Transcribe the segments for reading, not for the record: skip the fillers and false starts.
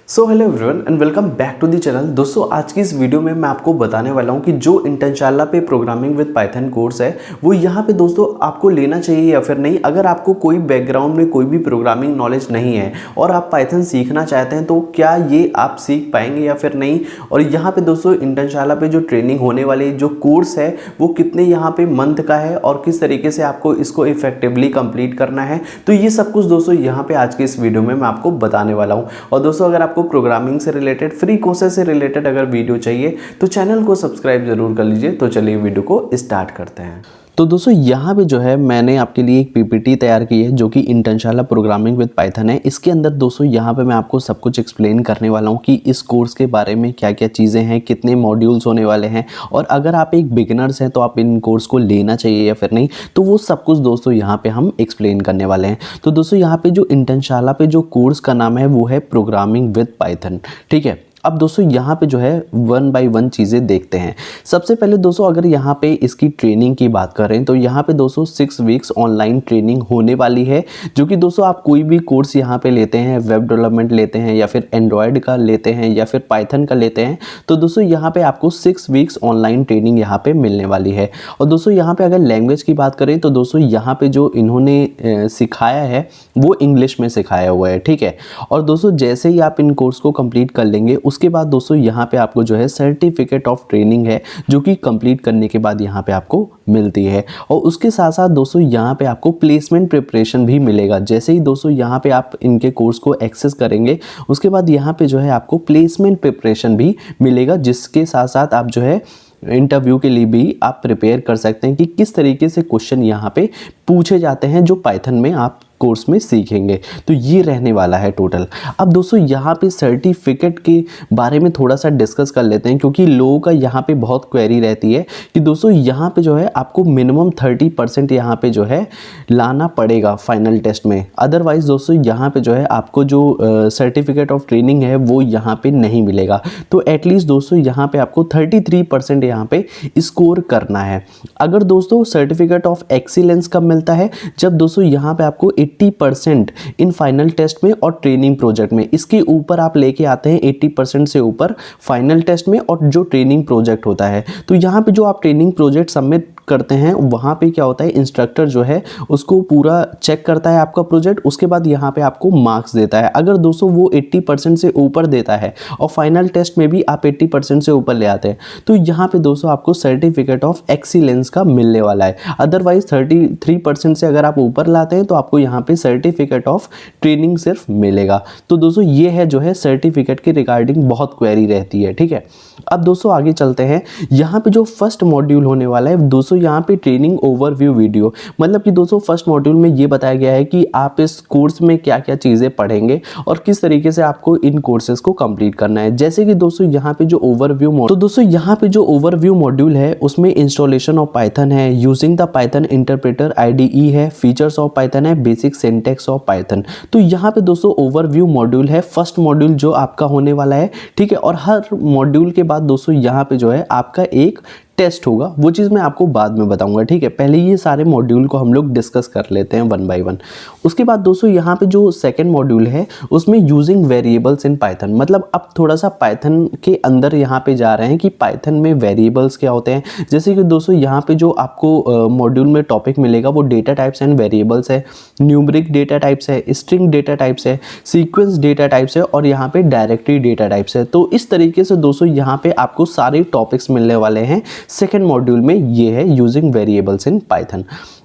So hello everyone and welcome back to the channel. दोस्तों आज की इस वीडियो में मैं आपको बताने वाला हूं कि जो इंटरशाला पे प्रोग्रामिंग विद पाइथन कोर्स है वो यहाँ पे दोस्तों आपको लेना चाहिए या फिर नहीं। अगर आपको कोई बैकग्राउंड में कोई भी प्रोग्रामिंग नॉलेज नहीं है और आप पाइथन सीखना चाहते हैं तो क्या ये आप सीख पाएंगे या फिर नहीं। और यहाँ पे दोस्तों इंटरशाला पे जो ट्रेनिंग होने वाली जो कोर्स है वो कितने यहाँ पे मंथ का है और किस तरीके से आपको इसको इफेक्टिवली कंप्लीट करना है, तो ये सब कुछ दोस्तों यहाँ पे आज के इस वीडियो में मैं आपको बताने वाला हूँ। और दोस्तों अगर आपको प्रोग्रामिंग से रिलेटेड फ्री कोर्सेज से रिलेटेड अगर वीडियो चाहिए तो चैनल को सब्सक्राइब जरूर कर लीजिए। तो चलिए वीडियो को स्टार्ट करते हैं। तो दोस्तों यहाँ पे जो है मैंने आपके लिए एक पीपीटी तैयार की है जो कि इंटरशाला प्रोग्रामिंग विद पाइथन है। इसके अंदर दोस्तों यहाँ पे मैं आपको सब कुछ एक्सप्लेन करने वाला हूँ कि इस कोर्स के बारे में क्या क्या चीज़ें हैं, कितने मॉड्यूल्स होने वाले हैं और अगर आप एक बिगिनर्स हैं तो आप इन कोर्स को लेना चाहिए या फिर नहीं, तो वो सब कुछ दोस्तों यहाँ पर हम एक्सप्लेन करने वाले हैं। तो दोस्तों यहाँ पर जो इंटरशाला पे जो कोर्स का नाम है वो है प्रोग्रामिंग विद पाइथन। ठीक है, अब दोस्तों यहाँ पे जो है वन बाय वन चीज़ें देखते हैं। सबसे पहले दोस्तों अगर यहाँ पे इसकी ट्रेनिंग की बात करें तो यहाँ पे दोस्तों 6 वीक्स ऑनलाइन ट्रेनिंग होने वाली है, जो कि दोस्तों आप कोई भी कोर्स यहाँ पे लेते हैं, वेब डेवलपमेंट लेते हैं या फिर एंड्रॉयड का लेते हैं या फिर पाइथन का लेते हैं, तो दोस्तों यहाँ पे आपको 6 वीक्स ऑनलाइन ट्रेनिंग यहाँ पे मिलने वाली है। और दोस्तों यहाँ पे अगर लैंग्वेज की बात करें तो दोस्तों यहाँ पे जो इन्होंने सिखाया है वो इंग्लिश में सिखाया हुआ है। ठीक है, और दोस्तों जैसे ही आप इन कोर्स को कंप्लीट कर लेंगे उसके बाद दोस्तों यहाँ पे आपको जो है सर्टिफिकेट ऑफ ट्रेनिंग है जो कि कंप्लीट करने के बाद यहाँ पे आपको मिलती है। और उसके साथ साथ दोस्तों यहाँ पे आपको प्लेसमेंट प्रिपरेशन भी मिलेगा। जैसे ही दोस्तों यहाँ पे आप इनके कोर्स को एक्सेस करेंगे उसके बाद यहाँ पे जो है आपको प्लेसमेंट प्रिपरेशन भी मिलेगा, जिसके साथ साथ आप जो है इंटरव्यू के लिए भी आप प्रिपेयर कर सकते हैं कि किस तरीके से क्वेश्चन यहाँ पे पूछे जाते हैं जो पाइथन में आप कोर्स में सीखेंगे। तो ये रहने वाला है टोटल। अब दोस्तों यहाँ पे सर्टिफिकेट के बारे में थोड़ा सा डिस्कस कर लेते हैं, क्योंकि लोगों का यहाँ पे बहुत क्वेरी रहती है कि दोस्तों यहाँ पे जो है आपको मिनिमम 30% यहाँ पे जो है लाना पड़ेगा फाइनल टेस्ट में। अदरवाइज दोस्तों यहाँ पे जो है आपको जो सर्टिफिकेट ऑफ ट्रेनिंग है वो यहाँ पे नहीं मिलेगा। तो एटलीस्ट दोस्तों यहाँ पे आपको 33% यहाँ पे स्कोर करना है। अगर दोस्तों सर्टिफिकेट ऑफ एक्सीलेंस कब मिलता है, जब दोस्तों यहाँ पे आपको 80% इन फाइनल टेस्ट में और ट्रेनिंग प्रोजेक्ट में, इसके ऊपर आप लेके आते हैं 80% से ऊपर फाइनल टेस्ट में और जो ट्रेनिंग प्रोजेक्ट होता है। तो यहाँ पे जो आप ट्रेनिंग प्रोजेक्ट सबमिट करते हैं वहाँ पे क्या होता है, इंस्ट्रक्टर जो है उसको पूरा चेक करता है आपका प्रोजेक्ट, उसके बाद यहाँ पे आपको मार्क्स देता है। अगर दोस्तों वो 80% से ऊपर देता है और फाइनल टेस्ट में भी आप 80% से ऊपर ले आते हैं तो यहाँ पे दोस्तों आपको सर्टिफिकेट ऑफ एक्सीलेंस का मिलने वाला है। अदरवाइज 33% से अगर आप ऊपर लाते हैं तो आपको यहाँ पे सर्टिफिकेट ऑफ ट्रेनिंग सिर्फ मिलेगा। तो दोस्तों ये है जो है सर्टिफिकेट के रिगार्डिंग बहुत क्वेरी रहती है। ठीक है, अब दोस्तों आगे चलते हैं। यहाँ पे जो फर्स्ट मॉड्यूल होने वाला है दोस्तों यहाँ पे ट्रेनिंग ओवरव्यू वीडियो, मतलब कि दोस्तों फर्स्ट मॉड्यूल में ये बताया गया है कि आप इस कोर्स में क्या क्या चीज़ें पढ़ेंगे और किस तरीके से आपको इन कोर्सेज को कंप्लीट करना है। जैसे कि दोस्तों यहाँ पे जो ओवरव्यू तो दोस्तों यहाँ पे जो ओवरव्यू मॉड्यूल है उसमें इंस्टॉलेशन ऑफ पाइथन है, using the Python interpreter IDE है, फीचर्स ऑफ पाइथन है, बेसिक सिंटैक्स ऑफ पाइथन। तो यहाँ पे दोस्तों ओवरव्यू मॉड्यूल है, फर्स्ट मॉड्यूल जो आपका होने वाला है। ठीक है, और हर मॉड्यूल के बाद दोस्तों यहाँ पे जो है आपका एक टेस्ट होगा, वो चीज़ मैं आपको बाद में बताऊंगा। ठीक है, पहले ये सारे मॉड्यूल को हम लोग डिस्कस कर लेते हैं वन बाय वन। उसके बाद दोस्तों यहाँ पे जो सेकंड मॉड्यूल है उसमें यूजिंग वेरिएबल्स इन पाइथन, मतलब अब थोड़ा सा पाइथन के अंदर यहाँ पे जा रहे हैं कि पाइथन में वेरिएबल्स क्या होते हैं। जैसे कि दोस्तों यहाँ पे जो आपको मॉड्यूल में टॉपिक मिलेगा वो डेटा टाइप्स एंड वेरिएबल्स है, न्यूमरिक डेटा टाइप्स है, स्ट्रिंग डेटा टाइप्स है, सीक्वेंस डेटा टाइप्स है और यहाँ पे डायरेक्टरी डेटा टाइप्स है। तो इस तरीके से दोस्तों यहाँ पे आपको सारे टॉपिक्स मिलने वाले हैं सेकेंड मॉड्यूल में। ये है यूजिंग वेरिएबल्स इन पाइथन।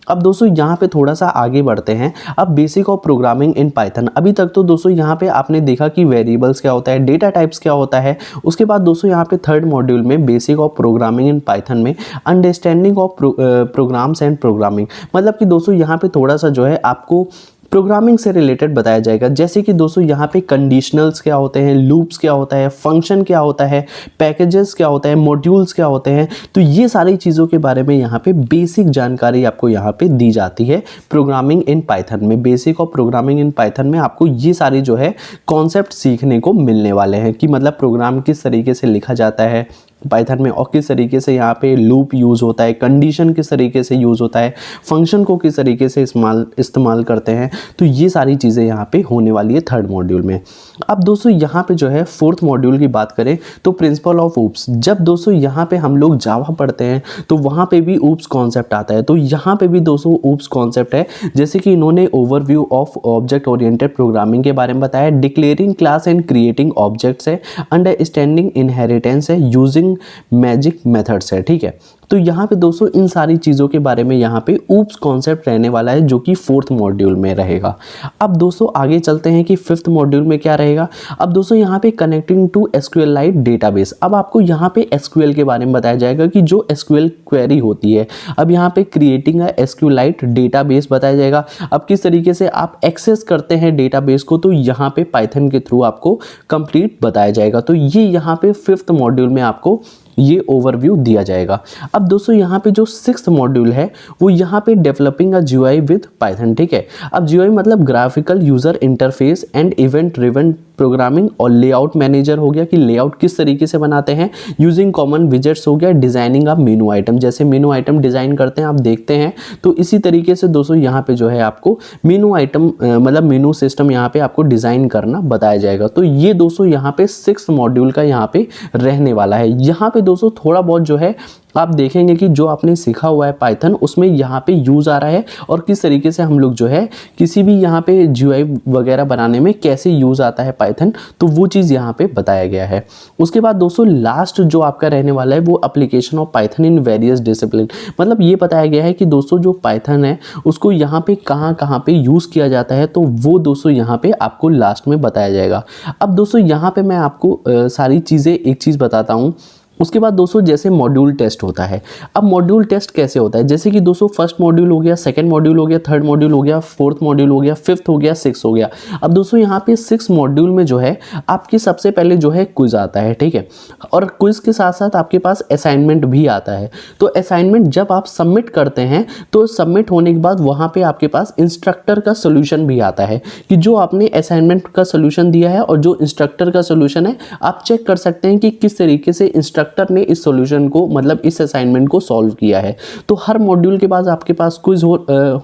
अब दोस्तों यहाँ पे थोड़ा सा आगे बढ़ते हैं। अब basic of programming in Python. अभी तक तो दोस्तों यहाँ पे आपने देखा कि वेरिएबल्स क्या होता है, डेटा टाइप्स क्या होता है। उसके बाद दोस्तों यहाँ पे थर्ड मॉड्यूल में basic of programming in Python में understanding of programs and programming, मतलब कि दोस्तों यहाँ पे थोड़ा सा जो है आपको प्रोग्रामिंग से रिलेटेड बताया जाएगा। जैसे कि दोस्तों यहाँ पे कंडीशनल्स क्या होते हैं, लूप्स क्या होता है, फंक्शन क्या होता है, पैकेजेस क्या होता है, मॉड्यूल्स क्या होते हैं। तो ये सारी चीज़ों के बारे में यहाँ पे बेसिक जानकारी आपको यहाँ पे दी जाती है प्रोग्रामिंग इन पाइथन में। Basic of programming in Python में आपको ये सारी जो है कॉन्सेप्ट सीखने को मिलने वाले हैं कि मतलब प्रोग्राम किस तरीके से लिखा जाता है, पाइथन में, और किस तरीके से यहाँ पे लूप यूज़ होता है, कंडीशन किस तरीके से यूज़ होता है, फंक्शन को किस तरीके से इस्तेमाल करते हैं। तो ये सारी चीज़ें यहाँ पे होने वाली है थर्ड मॉड्यूल में। अब दोस्तों यहाँ पे जो है फोर्थ मॉड्यूल की बात करें तो प्रिंसिपल ऑफ ऊप्स। जब दोस्तों यहाँ पे हम लोग जावा पढ़ते हैं तो वहाँ पे भी ऊप्स कॉन्सेप्ट आता है। तो यहाँ पे भी दोस्तों ऊप्स कॉन्सेप्ट है, जैसे कि इन्होंने overview of object oriented programming के बारे में बताया, declaring class and creating objects है, अंडरस्टैंडिंग इनहेरिटेंस है, यूजिंग मैजिक मेथड्स है। ठीक है, तो यहाँ पे दोस्तों इन सारी चीज़ों के बारे में यहाँ पे ऊप्स कॉन्सेप्ट रहने वाला है, जो कि फोर्थ मॉड्यूल में रहेगा। अब दोस्तों आगे चलते हैं कि फिफ्थ मॉड्यूल में क्या रहेगा। अब दोस्तों यहाँ पे कनेक्टिंग टू एसक्यूएलाइट डेटाबेस। अब आपको यहाँ पे एसक्यूएल के बारे में बताया जाएगा कि जो एसक्यूएल क्वेरी होती है, अब यहाँ पे क्रिएटिंग अ एसक्यूएलाइट डेटाबेस बताया जाएगा। अब किस तरीके से आप एक्सेस करते हैं डेटाबेस को, तो यहाँ पे पाइथन के थ्रू आपको कंप्लीट बताया जाएगा। तो ये यहाँ पे फिफ्थ मॉड्यूल में आपको ये ओवरव्यू दिया जाएगा। अब दोस्तों यहाँ पे जो सिक्स्थ मॉड्यूल है वो यहाँ पे developing a GUI with Python. ठीक है, अब जीयूआई मतलब graphical user interface and event driven programming, और लेआउट मैनेजर हो गया कि लेआउट किस तरीके से बनाते हैं, यूजिंग कॉमन विजेट्स हो गया, डिजाइनिंग ऑफ मेनू आइटम, जैसे मेनू आइटम डिजाइन करते हैं आप देखते हैं, तो इसी तरीके से दोस्तों यहाँ पे जो है आपको मेनू आइटम मतलब मेनू सिस्टम यहाँ पे आपको डिजाइन करना बताया जाएगा। तो ये दोस्तों यहाँ पे सिक्स्थ मॉड्यूल का यहाँ पे रहने वाला है। यहाँ पे दोस्तों थोड़ा बहुत जो है आप देखेंगे कि जो आपने सीखा हुआ है पाइथन उसमें यहाँ पे यूज़ आ रहा है, और किस तरीके से हम लोग जो है किसी भी यहाँ पे जीयूआई वगैरह बनाने में कैसे यूज़ आता है पाइथन, तो वो चीज़ यहाँ पे बताया गया है। उसके बाद दोस्तों लास्ट जो आपका रहने वाला है वो application of Python in various discipline, मतलब ये बताया गया है कि दोस्तों जो पाइथन है उसको यहाँ पे कहाँ पे यूज़ किया जाता है, तो वो दोस्तों यहाँ पे आपको लास्ट में बताया जाएगा। अब दोस्तों यहाँ पे मैं आपको सारी चीज़ें एक चीज़ बताता हूँ। उसके बाद दोस्तों जैसे मॉड्यूल टेस्ट होता है, अब मॉड्यूल टेस्ट कैसे होता है, जैसे कि दोस्तों फर्स्ट मॉड्यूल हो गया, सेकंड मॉड्यूल हो गया, थर्ड मॉड्यूल हो गया, फोर्थ मॉड्यूल हो गया, फिफ्थ हो गया, सिक्स हो गया। अब दोस्तों यहाँ पे सिक्स मॉड्यूल में जो है आपके सबसे पहले जो है क्विज आता है। ठीक है, और क्विज के साथ साथ आपके पास असाइनमेंट भी आता है। तो असाइनमेंट जब आप सबमिट करते हैं तो सबमिट होने के बाद वहाँ पे आपके पास इंस्ट्रक्टर का सोल्यूशन भी आता है, कि जो आपने असाइनमेंट का सोल्यूशन दिया है और जो इंस्ट्रक्टर का सोल्यूशन है, आप चेक कर सकते हैं कि किस तरीके से इंस्ट्रक्टर ने इस सॉल्यूशन को मतलब इस असाइनमेंट को सॉल्व किया है। तो हर मॉड्यूल के बाद आपके पास क्विज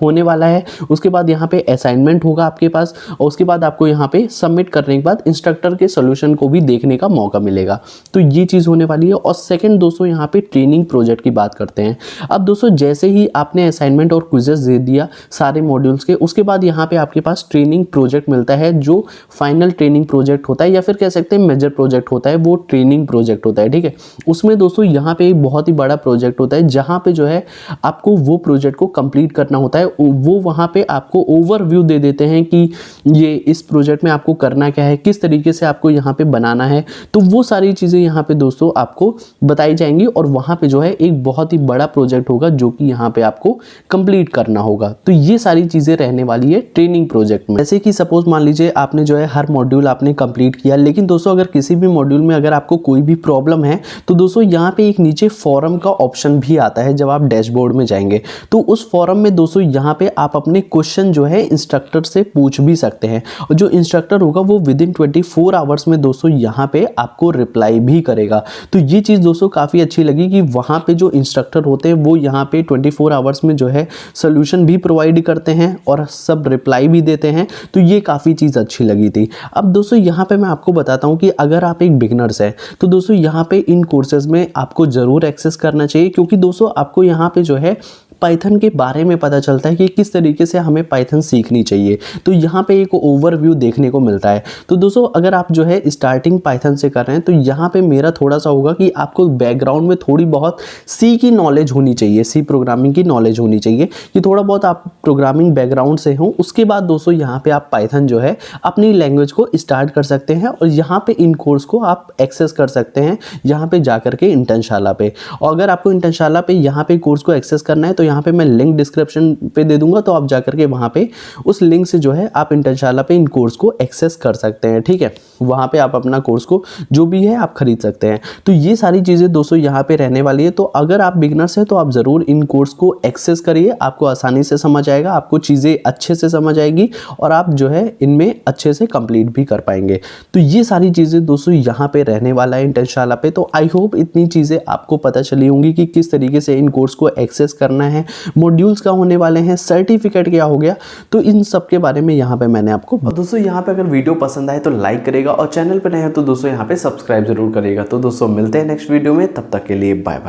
होने वाला है, उसके बाद यहाँ पे असाइनमेंट होगा आपके पास, और उसके बाद आपको यहाँ पे सबमिट करने के बाद इंस्ट्रक्टर के सॉल्यूशन को भी देखने का मौका मिलेगा। तो ये चीज़ होने वाली है। और सेकंड दोस्तों यहाँ पे ट्रेनिंग प्रोजेक्ट की बात करते हैं। अब दोस्तों जैसे ही आपने असाइनमेंट और क्विजेस दे दिया सारे मॉड्यूल्स के, उसके बाद यहाँ पे आपके पास ट्रेनिंग प्रोजेक्ट मिलता है, जो फाइनल ट्रेनिंग प्रोजेक्ट होता है, या फिर कह सकते हैं मेजर प्रोजेक्ट होता है, वो ट्रेनिंग प्रोजेक्ट होता है। ठीक है, उसमें दोस्तों यहाँ पे एक बहुत ही बड़ा प्रोजेक्ट होता है, जहाँ पे जो है आपको वो प्रोजेक्ट को कंप्लीट करना होता है। वो वहाँ पे आपको ओवरव्यू दे देते हैं कि ये इस प्रोजेक्ट में आपको करना क्या है, किस तरीके से आपको यहाँ पे बनाना है। तो वो सारी चीज़ें यहाँ पे दोस्तों आपको बताई जाएंगी, और वहाँ पे जो है एक बहुत ही बड़ा प्रोजेक्ट होगा जो कि यहाँ पे आपको कंप्लीट करना होगा। तो ये सारी चीज़ें रहने वाली है ट्रेनिंग प्रोजेक्ट में। जैसे कि सपोज मान लीजिए आपने जो है हर मॉड्यूल आपने कंप्लीट किया, लेकिन दोस्तों अगर किसी भी मॉड्यूल में अगर आपको कोई भी प्रॉब्लम है तो दोस्तों यहाँ पे एक नीचे फॉरम का ऑप्शन भी आता है। जब आप डैशबोर्ड में जाएंगे तो उस फॉरम में दोस्तों यहाँ पे आप अपने क्वेश्चन जो है इंस्ट्रक्टर से पूछ भी सकते हैं, और जो इंस्ट्रक्टर होगा वो विदिन 24 आवर्स में दोस्तों यहाँ पे आपको रिप्लाई भी करेगा। तो ये चीज़ दोस्तों काफ़ी अच्छी लगी कि वहाँ पे जो इंस्ट्रक्टर होते हैं वो यहाँ पे 24 आवर्स में जो है सोल्यूशन भी प्रोवाइड करते हैं और सब रिप्लाई भी देते हैं। तो ये काफ़ी चीज़ अच्छी लगी थी। अब दोस्तों यहाँ पे मैं आपको बताता हूँ कि अगर आप एक बिगनर्स है तो दोस्तों यहाँ पे इन कोर्सेज में आपको ज़रूर एक्सेस करना चाहिए, क्योंकि दोस्तों आपको यहाँ पे जो है पाइथन के बारे में पता चलता है कि किस तरीके से हमें पाइथन सीखनी चाहिए। तो यहाँ पे एक ओवरव्यू देखने को मिलता है। तो दोस्तों अगर आप जो है स्टार्टिंग पाइथन से कर रहे हैं तो यहाँ पे मेरा थोड़ा सा होगा कि आपको बैकग्राउंड में थोड़ी बहुत सी की नॉलेज होनी चाहिए, सी प्रोग्रामिंग की नॉलेज होनी चाहिए, कि थोड़ा बहुत आप प्रोग्रामिंग बैकग्राउंड से हो। उसके बाद दोस्तों यहाँ पे आप पाइथन जो है अपनी लैंग्वेज को स्टार्ट कर सकते हैं, और यहाँ पे इन कोर्स को आप एक्सेस कर सकते हैं यहाँ पे जा करके इंटर्नशाला पे। और अगर आपको इंटर्नशाला पे यहाँ पे कोर्स को एक्सेस करना है तो यहाँ पे मैं लिंक डिस्क्रिप्शन पे दे दूंगा, तो आप जाकर के वहाँ पे उस लिंक से जो है आप इंटरशाला पे इन कोर्स को एक्सेस कर सकते हैं। ठीक है, वहाँ पे आप अपना कोर्स को जो भी है आप खरीद सकते हैं। तो ये सारी चीज़ें दोस्तों यहाँ पे रहने वाली है। तो अगर आप बिगनर्स हैं तो आप ज़रूर इन कोर्स को एक्सेस करिए, आपको आसानी से समझ आएगा, आपको चीज़ें अच्छे से समझ आएगी और आप जो है इनमें अच्छे से कंप्लीट भी कर पाएंगे। तो ये सारी चीज़ें दोस्तों यहाँ पे रहने वाला है इंटरशाला पे। तो आई होप इतनी चीज़ें आपको पता चली होंगी कि किस तरीके से इन कोर्स को एक्सेस करना है, मॉड्यूल्स क्या होने वाले हैं, सर्टिफिकेट क्या हो गया, तो इन सब के बारे में यहाँ पे मैंने आपको। दोस्तों यहाँ पे अगर वीडियो पसंद आए तो लाइक करेगा और चैनल पर नए हो तो दोस्तों यहाँ पे सब्सक्राइब जरूर करेगा। तो दोस्तों मिलते हैं नेक्स्ट वीडियो में, तब तक के लिए बाय बाय।